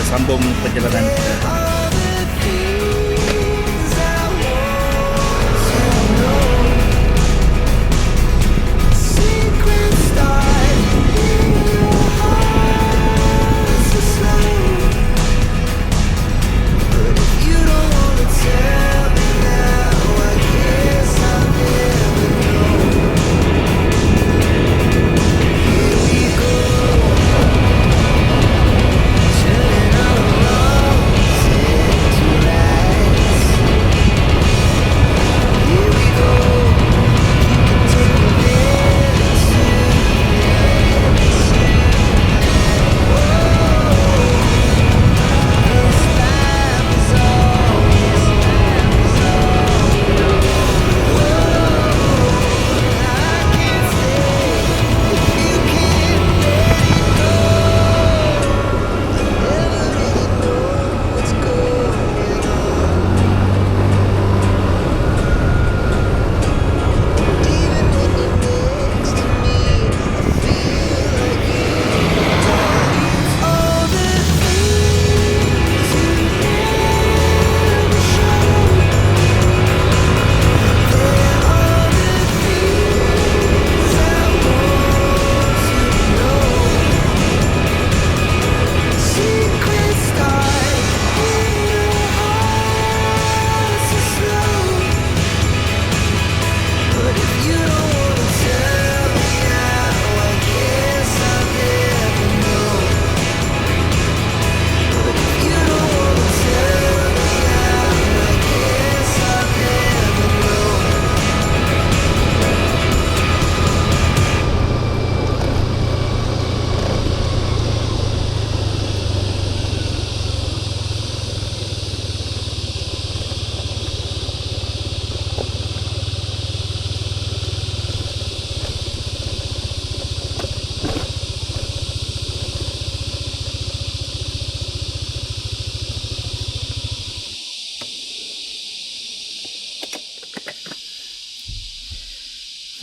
sambung perjalanan kita.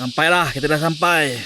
Sampailah, kita dah sampai.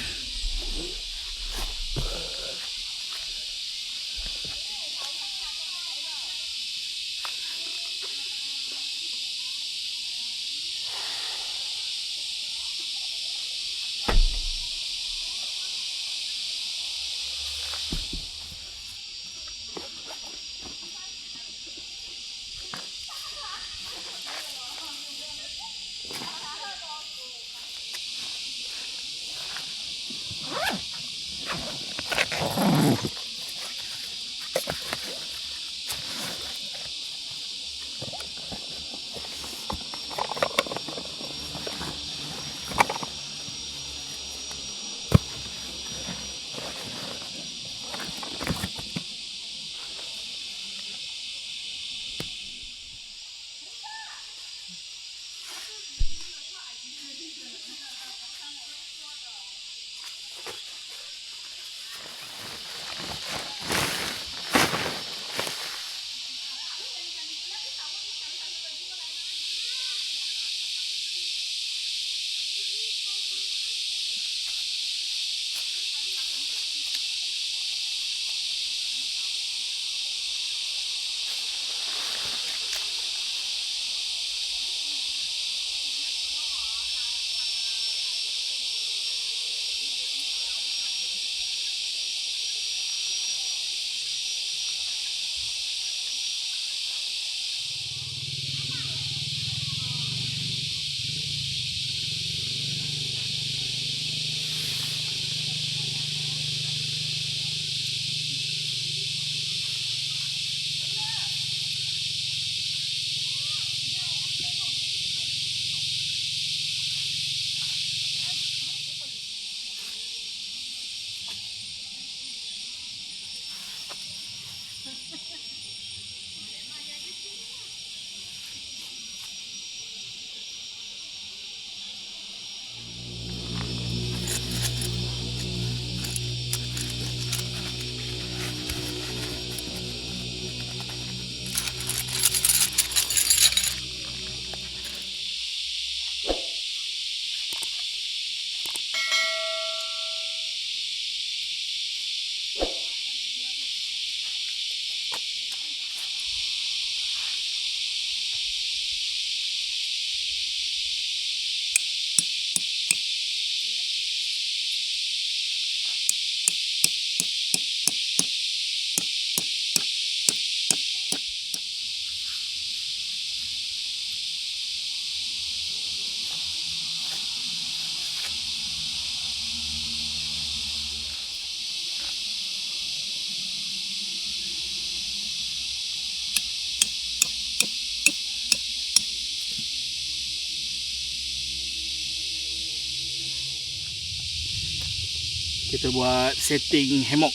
Kita buat setting hammock.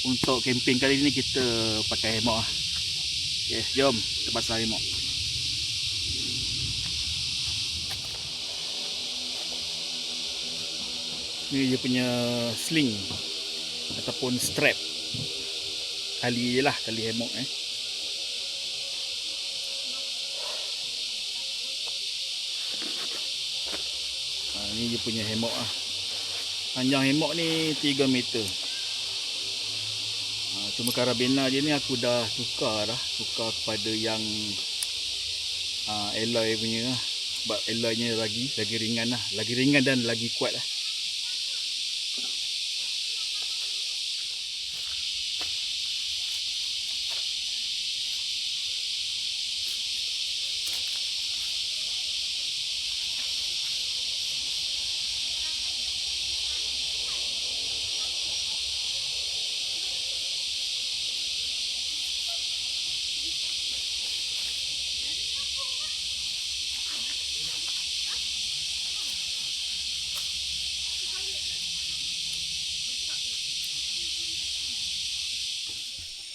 Untuk camping kali ni kita pakai hammock lah. Okay, jom kita pasang hammock. Ni dia punya sling ataupun strap. Tali je lah, tali hammock Ni dia punya hammock lah. Panjang hammock ni 3 meter. Cuma karabina je ni aku dah tukar kepada yang alloy punya lah. Sebab alloynya lagi ringan lah. Lagi ringan dan lagi kuat lah.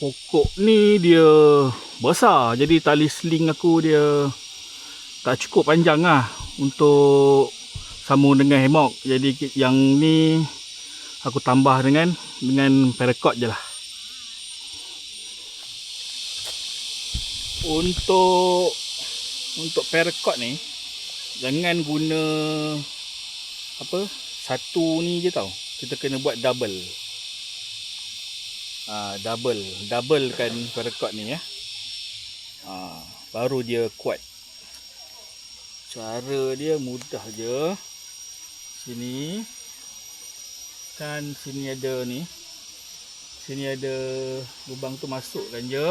Pokok ni dia besar, jadi tali sling aku dia tak cukup panjang lah untuk sambung dengan hammock. Jadi yang ni aku tambah dengan paracord je lah. Untuk paracord ni jangan guna satu ni je tau. Kita kena buat double. Double kan paracord ni ya. Baru dia kuat. Cara dia mudah je. Sini kan sini ada ni. Sini ada lubang tu, masukkan je.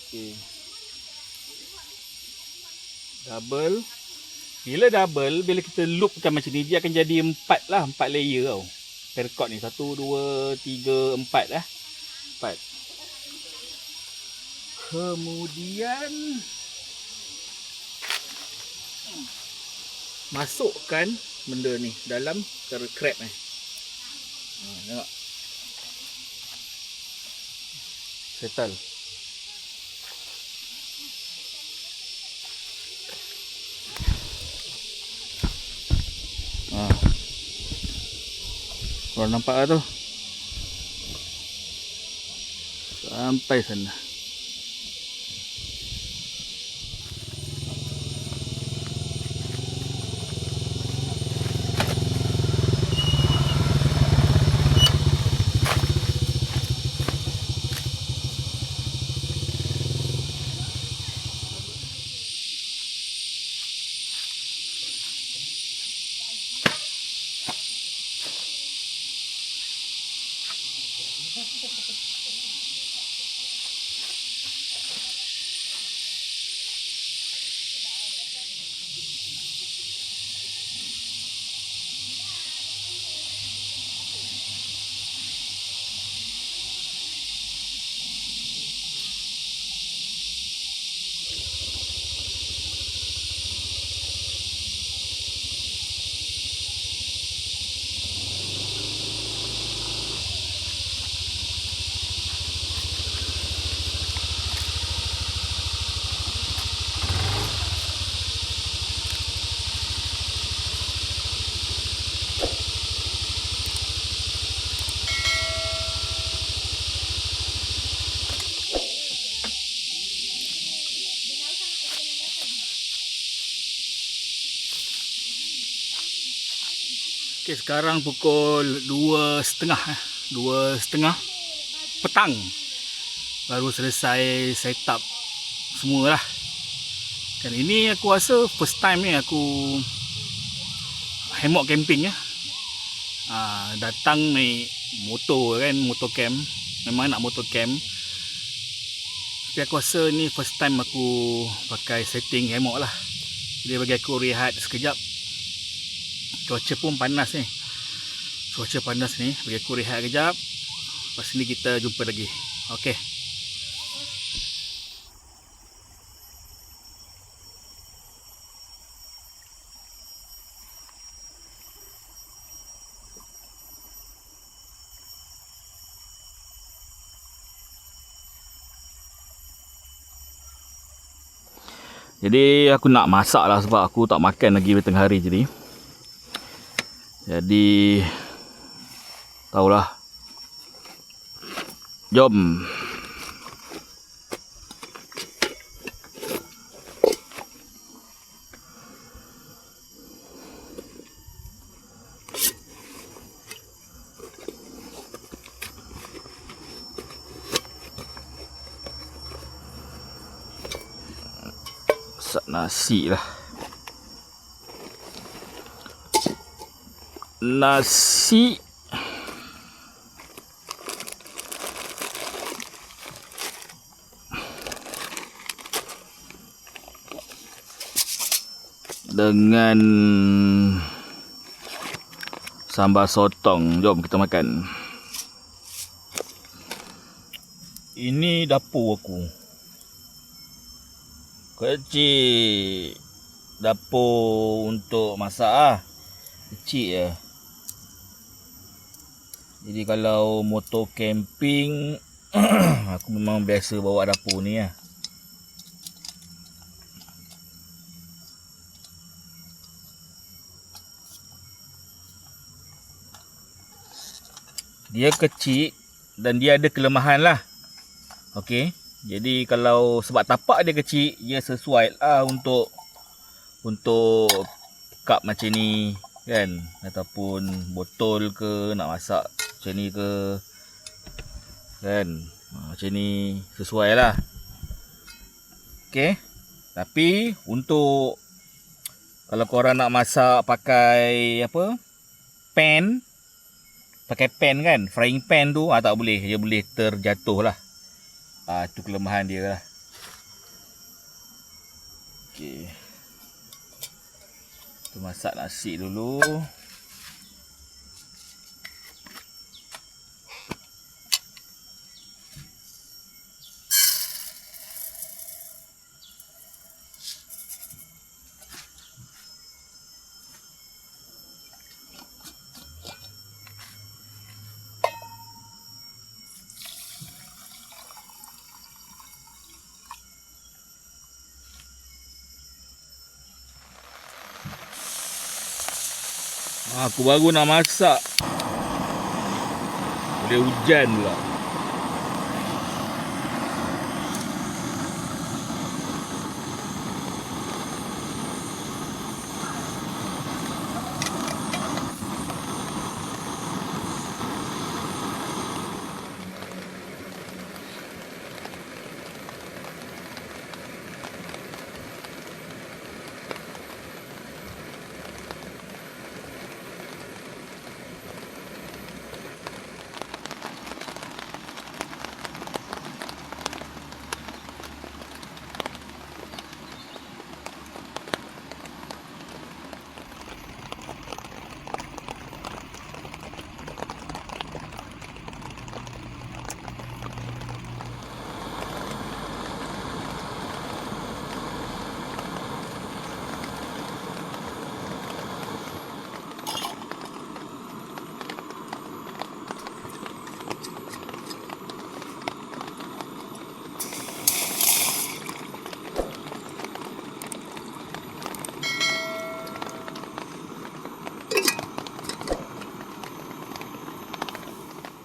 Okey. Double. Bila kita loopkan macam ni, dia akan jadi 4 layer tau. Paracord ni 1, 2, 3, 4 lah. 4. Kemudian masukkan benda ni dalam crab ni. Tengok. Settle. Kalau nampak lah tu. Sampai sana. Okey, sekarang pukul 2.30 2.30 petang. Baru selesai setup semualah. Kan ini aku rasa first time ni aku hammock camping ya. Datang naik motor kan, motor camp. Memang nak motor camp. Tapi aku rasa ni first time aku pakai setting hammock lah. Dia bagi aku rehat sekejap. Cuaca pun panas ni. Cuaca panas ni, bagi aku rehat kejap. Lepas ni kita jumpa lagi. Okey. Jadi aku nak masak lah sebab aku tak makan lagi tengah hari jadi. Jadi tahulah. Jom. Masak nasi lah. Nasi dengan sambal sotong. Jom kita makan. Ini dapur aku. Kecil. Dapur untuk masak ah. Kecil je. Jadi kalau motor camping aku memang biasa bawa dapur ni lah. Dia kecil dan dia ada kelemahan lah. Okey. Jadi kalau sebab tapak dia kecil, dia sesuai lah untuk cup macam ni kan, ataupun botol ke nak masak macam ni ke kan. Macam ni sesuai lah. Okey. Tapi untuk kalau korang nak masak pakai apa? Pan, pakai pan kan, frying pan tu tak boleh, dia boleh terjatuh lah. Itu kelemahan dia lah. Okey. Kita masak nasi dulu. Aku baru nak masak, boleh hujan pula.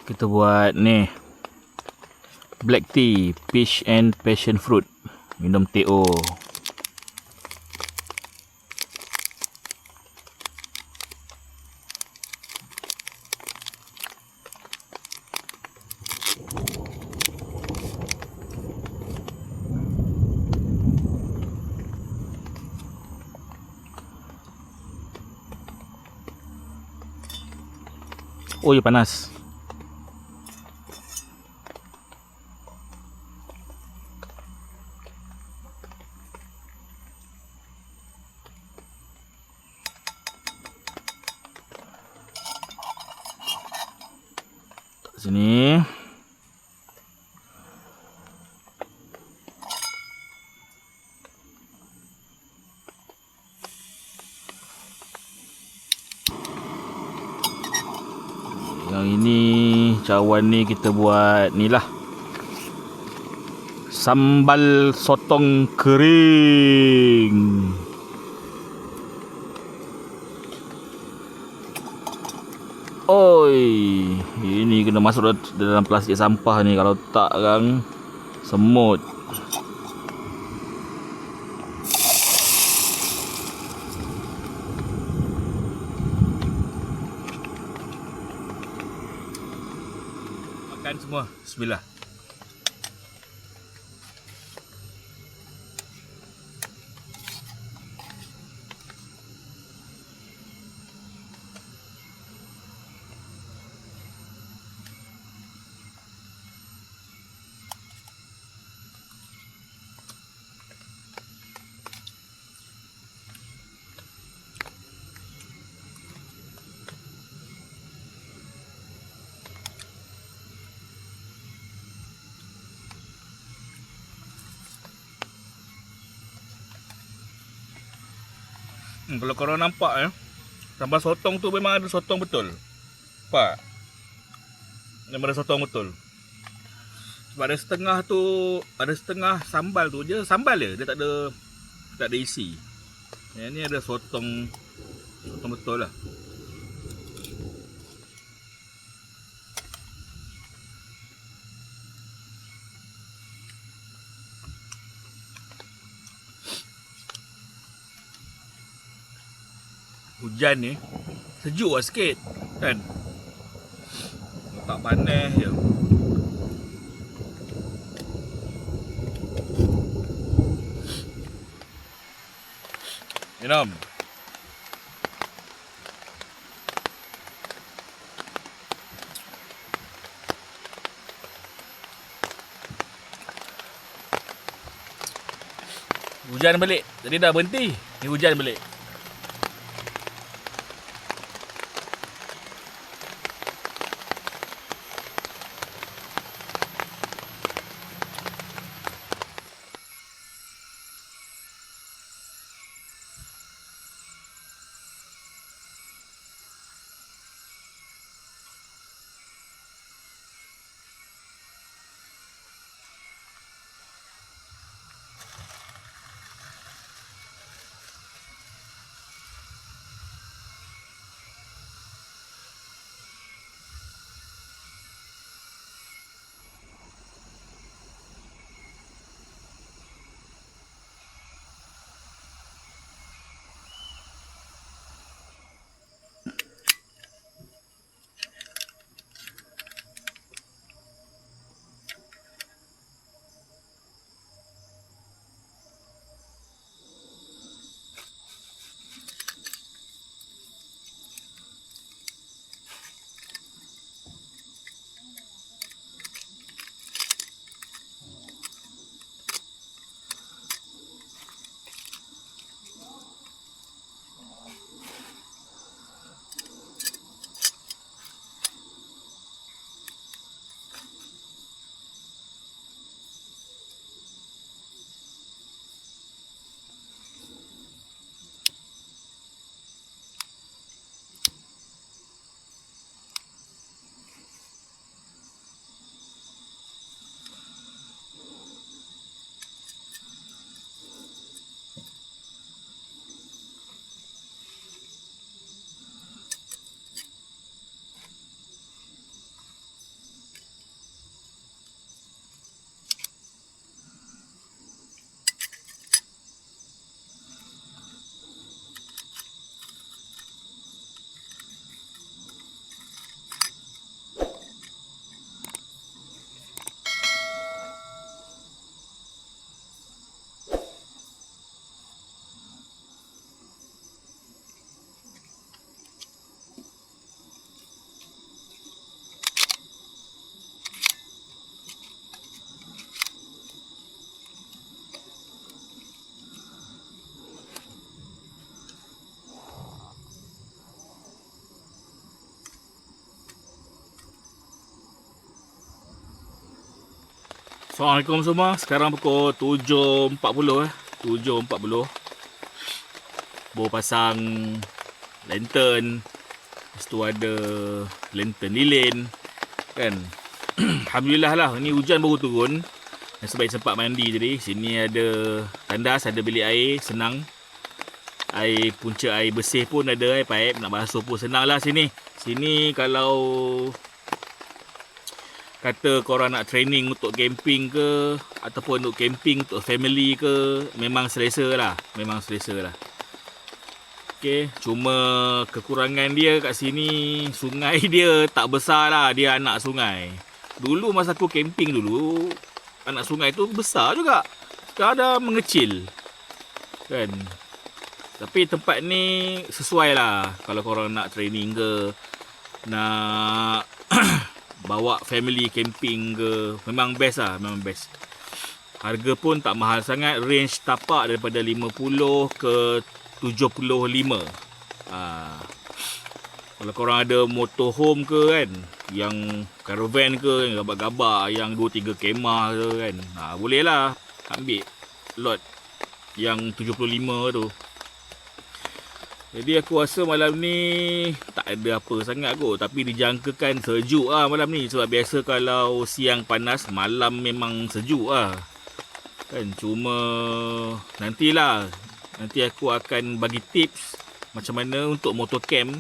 Kita buat ni black tea, peach and passion fruit. Minum teh-o. Oh, ya panas. Sini. Yang ini cawan ni kita buat ni lah, sambal sotong kering. Oi, ini kena masuk dalam plastik sampah ni, kalau tak kan semut. Makan semua. Bismillah. Kalau korang nampak sambal sotong tu memang ada sotong betul. Nampak? Memang ada sotong betul. Sebab ada setengah sambal tu je, sambal je, dia tak ada isi. Yang ni ada sotong betul lah. Hujan ni sejuk lah sikit kan, tak panas je. Minum. Hujan balik, tadi dah berhenti, ni hujan balik. Assalamualaikum semua. Sekarang pukul 7.40 7.40. Baru pasang lantern. Lepas tu ada lantern lilin kan. Alhamdulillah lah, ni hujan baru turun. Nasib baik sempat mandi tadi. Sini ada tandas, ada bilik air, senang. Air punca air bersih pun ada, air paip nak basuh pun senang lah sini. Sini kalau kata korang nak training untuk camping ke, ataupun untuk camping untuk family ke, memang selesa lah. Memang selesa lah. Okay, cuma kekurangan dia kat sini, sungai dia tak besar lah. Dia anak sungai. Dulu masa aku camping dulu, anak sungai tu besar juga. Sekarang dah mengecil. Kan? Tapi tempat ni sesuai lah. Kalau korang nak training ke, nak bawa family camping ke, memang best lah, memang best. Harga pun tak mahal sangat. Range tapak daripada 50 ke 75. Kalau korang ada motorhome ke kan, yang caravan ke, yang gabak-gabak, yang 2-3 kemah ke kan, boleh lah ambil lot yang 75 tu. Jadi aku rasa malam ni tak ada apa sangat kot. Tapi dijangkakan sejuk lah malam ni. Sebab biasa kalau siang panas, malam memang sejuk lah. Kan, cuma nantilah. Nanti aku akan bagi tips macam mana untuk motor camp.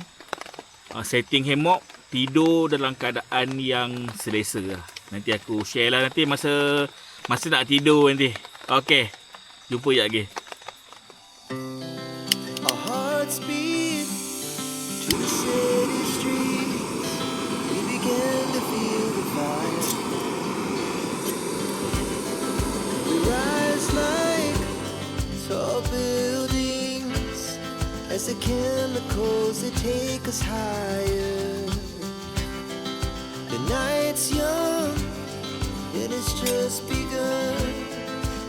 Setting hammock, tidur dalam keadaan yang selesa lah. Nanti aku share lah nanti masa nak tidur nanti. Okay, jumpa je lagi. Speed to the city streets, we began to feel the fire. We rise like tall buildings as the chemicals they take us higher. The night's young and it's just begun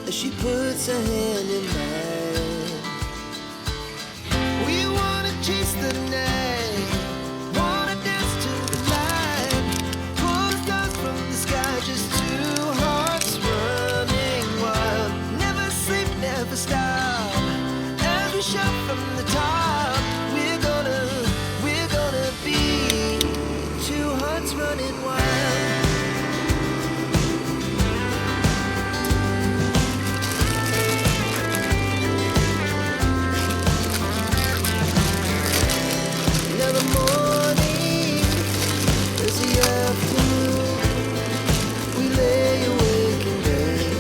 as she puts her hand in mine. Chase the night, wanna dance to the light, pull the stars from the sky, just two hearts running wild. Never sleep, never stop, as we shout from the top. We're gonna be two hearts running wild. The morning is the afternoon. We lay awake in bed.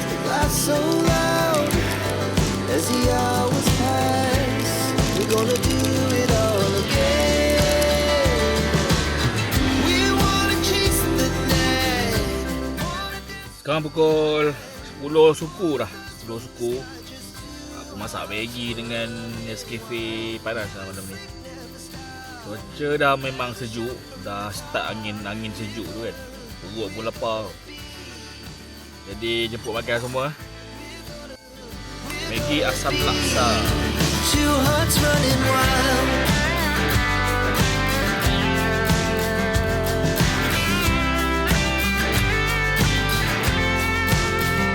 The glass so loud as the hours pass. We're gonna do it all again. We wanna chase the night. Sekarang pukul 10 suku dah. 10 suku. Masak Maggi dengan Nescafe panas lah malam ni. Cuaca dah memang sejuk. Dah start angin sejuk tu kan. Perut pun lapar. Jadi jemput makan semua. Maggi asam laksa. Two hearts running wild.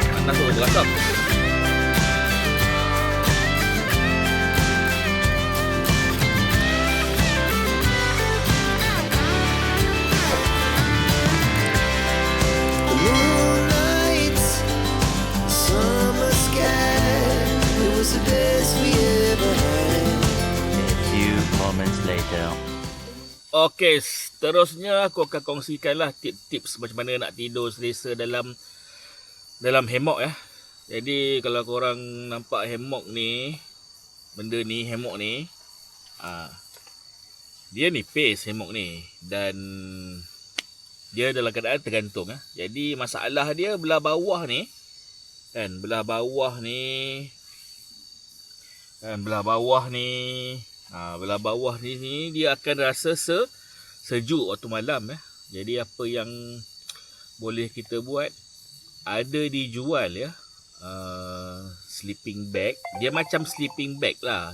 Panas tu berasap. Okey, seterusnya aku akan kongsikanlah tips-tips macam mana nak tidur selesa dalam hammock ya. Jadi kalau korang nampak hammock ni, benda ni, hammock ni, dia nipis hammock ni dan dia dalam keadaan tergantung ya. Jadi masalah dia belah bawah ni kan, belah bawah ni dia akan rasa sejuk waktu malam ya. Jadi apa yang boleh kita buat, ada dijual ya, sleeping bag. Dia macam sleeping bag lah.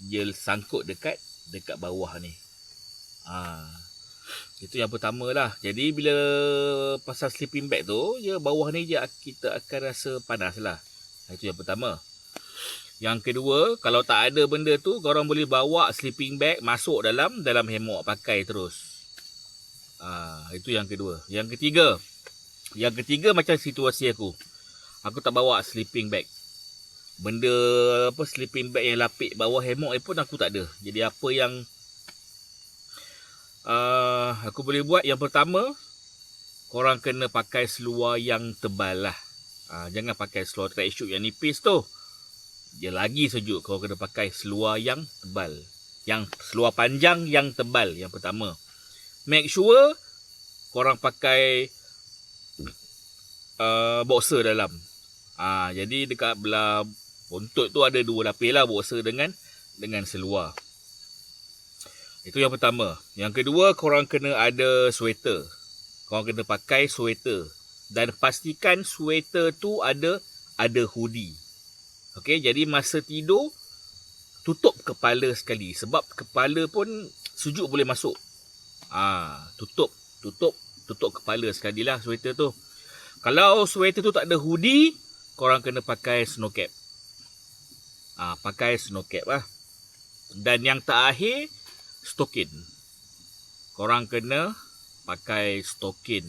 Dia sangkut dekat bawah ni. Itu yang pertama lah. Jadi bila pasal sleeping bag tu, bawah ni kita akan rasa panas lah. Itu yang pertama. Yang kedua, kalau tak ada benda tu, korang boleh bawa sleeping bag masuk dalam hammock, pakai terus. Itu yang kedua. Yang ketiga macam situasi aku. Aku tak bawa sleeping bag. Benda sleeping bag yang lapik bawah hammock pun aku tak ada. Jadi apa yang aku boleh buat, yang pertama, korang kena pakai seluar yang tebal lah. Jangan pakai seluar tracksuit yang nipis tu. Dia lagi sejuk. Korang kena pakai seluar yang tebal. Yang seluar panjang yang tebal, yang pertama. Make sure korang pakai boxer dalam. Jadi dekat belah bontot tu ada 2 lapis lah, boxer dengan seluar. Itu yang pertama. Yang kedua, korang kena ada sweater. Korang kena pakai sweater. Dan pastikan sweater tu ada hoodie. Okey, jadi masa tidur tutup kepala sekali, sebab kepala pun sejuk boleh masuk. Tutup kepala sekali lah sweater tu. Kalau sweater tu tak ada hoodie, korang kena pakai snow cap. Pakai snow cap lah. Dan yang terakhir, stokin. Korang kena pakai stokin.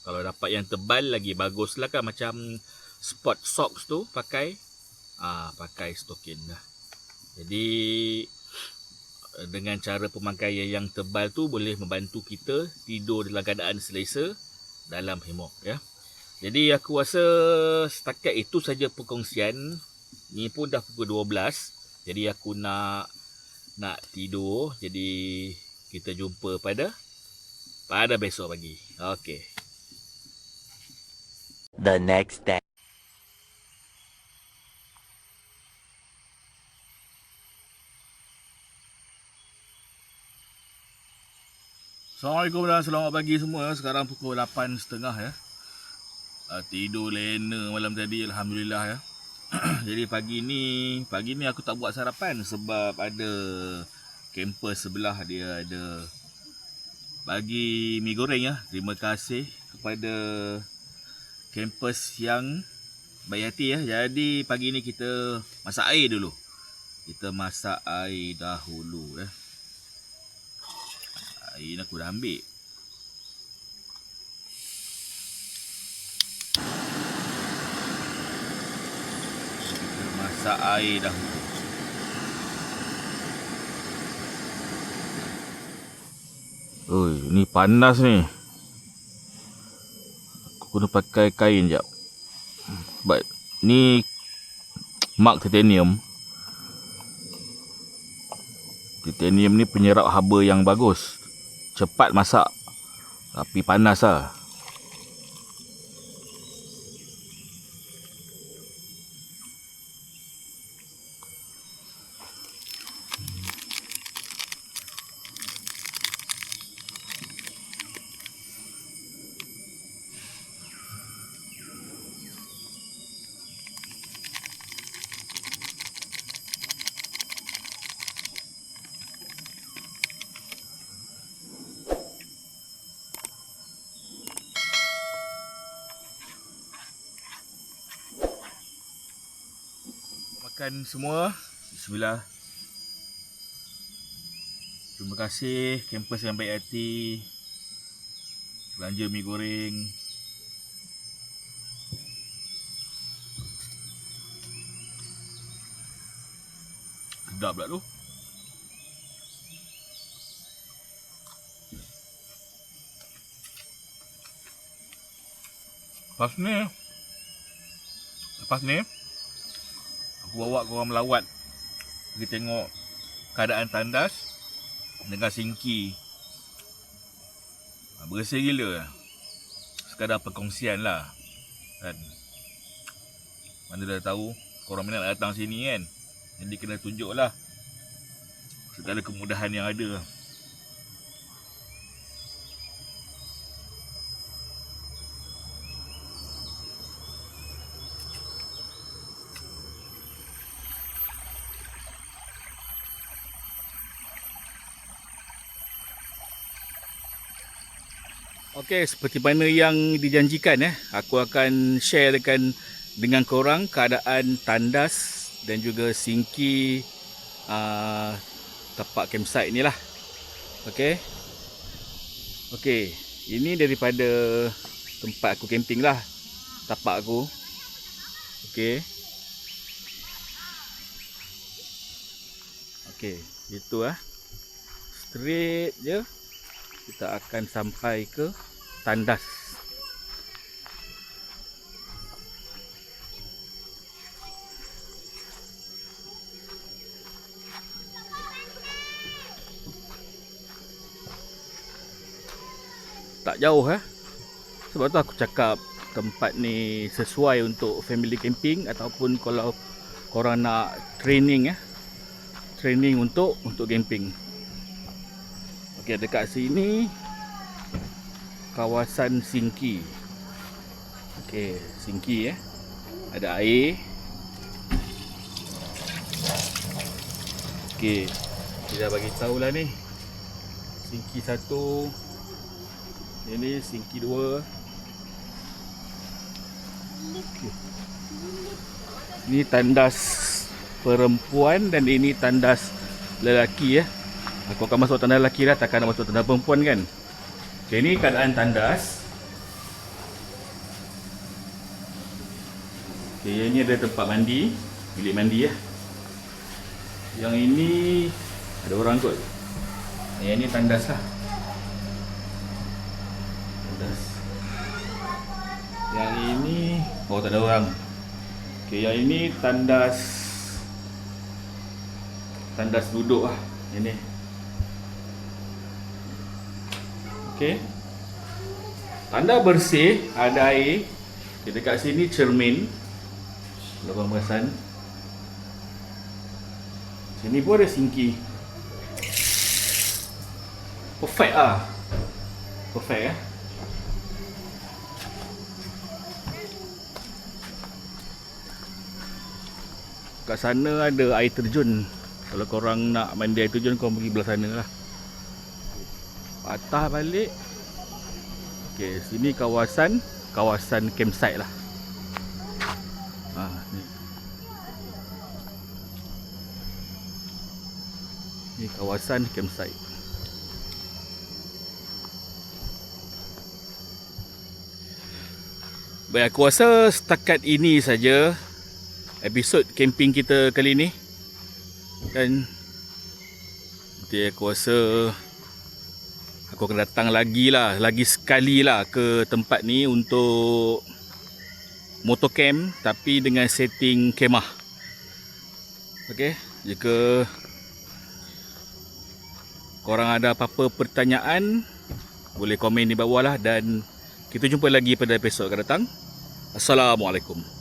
Kalau dapat yang tebal lagi bagus lah kan, macam sport socks tu pakai stokin lah. Jadi dengan cara pemakaian yang tebal tu boleh membantu kita tidur dalam keadaan selesa dalam hammock ya. Jadi aku rasa setakat itu saja perkongsian. Ni pun dah pukul 12. Jadi aku nak tidur. Jadi kita jumpa pada besok pagi. Okey. The next day. Assalamualaikum dan selamat pagi semua. Sekarang pukul 8.30 ya. Tidur lena malam tadi, alhamdulillah ya. Jadi pagi ni aku tak buat sarapan sebab ada kampus sebelah dia ada bagi mi goreng ya. Terima kasih kepada kampus yang baik hati ya. Jadi pagi ni kita masak air dulu. Kita masak air dahulu ya. Air ni aku dah ambil. Kita masak air dahulu. Oi, ni panas ni. Aku kena pakai kain jap. But ni mark titanium. Titanium ni penyerap haba yang bagus. Cepat masak. Tapi panas lah. Makan semua. Bismillah. Terima kasih kampus yang baik hati. Belanja mi goreng. Sedap pula tu. Lepas ni aku bawa korang melawat pergi tengok keadaan tandas dengan Singki. Bersih gila. Sekadar perkongsian lah kan. Mana dah tahu korang minat nak datang sini kan. Jadi kena tunjuk lah segala kemudahan yang ada. Okey, seperti mana yang dijanjikan aku akan share dengan korang keadaan tandas dan juga Singki tempat campsite ni lah. Okey. Okey, ini daripada tempat aku camping lah. Tapak aku. Okey. Okey, itu straight je kita akan sampai ke tandas. Tak jauh sebab tu aku cakap tempat ni sesuai untuk family camping ataupun kalau korang nak training training untuk camping. Okey, dekat sini kawasan Singki. Okey, Singki ada air. Okey, kita bagi tahulah ni. Singki 1. Ini Singki 2. Okay. Ini tandas perempuan dan ini tandas lelaki Aku akan masuk tandas lelaki lah, takkan nak masuk tandas perempuan kan. Okay, ini keadaan tandas. Okay, yang ini ada tempat mandi, bilik mandi Yang ini ada orang kot. Yang ini tandas lah. Yang ini tak ada orang. Okey, yang ini tandas duduk ini. Okey. Tanda bersih, ada air. Okay, dekat sini cermin. Kalau korang perasan. Sini pun ada singki. Perfect Perfect Kat sana ada air terjun. Kalau korang nak mandi air terjun, korang pergi belah sana lah. Patah balik. Okey, sini kawasan campsite lah. Ni. Ni kawasan campsite. Baik, aku rasa setakat ini saja episod camping kita kali ni. Dan nanti aku rasa aku akan datang lagi sekali lah ke tempat ni untuk motor camp tapi dengan setting kemah. Okey, jika korang ada apa-apa pertanyaan boleh komen di bawah lah, dan kita jumpa lagi pada episod akan datang. Assalamualaikum.